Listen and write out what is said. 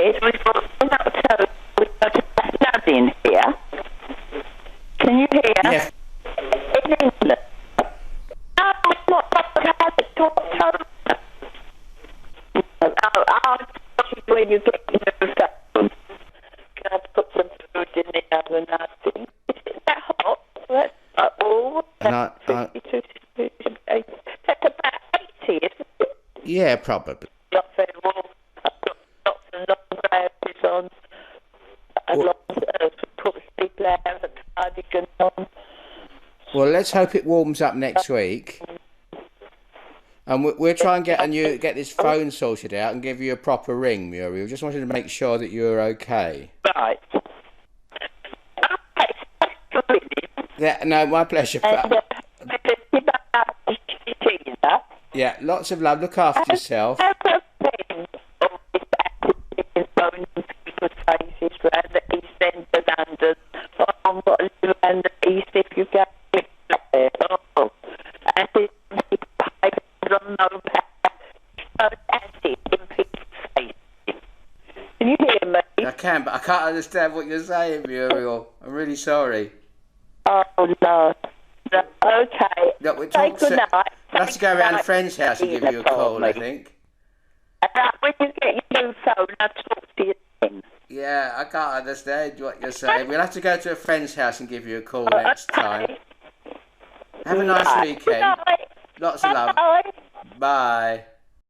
is we've got a flood in here. Can you hear? Yeah. In England. No, it's not October. I'll tell you when you get your moved up. Can I put some food in the oven? I think. Is that hot? That's And 52 degrees. That's about 80, isn't it? yeah, probably. Not very warm. I've got lots of long trousers on. And lots of put sleep layers and cardigan on. Well, let's hope it warms up next week. And we'll try and get this phone sorted out and give you a proper ring, Muriel. Just wanted to make sure that you were okay. Right. Yeah, no, my pleasure. Yeah, lots of love. Look after yourself. Can you hear me? I can, but I can't understand what you're saying, Muriel. I'm really sorry. Oh, no. Okay. Look, we're Say good night. We'll have to go around a friend's house and give you a call, I think. When you get your new phone, I'll talk to you then. Yeah, I can't understand what you're saying. We'll have to go to a friend's house and give you a call next time. Have a nice weekend. Lots of love. Bye.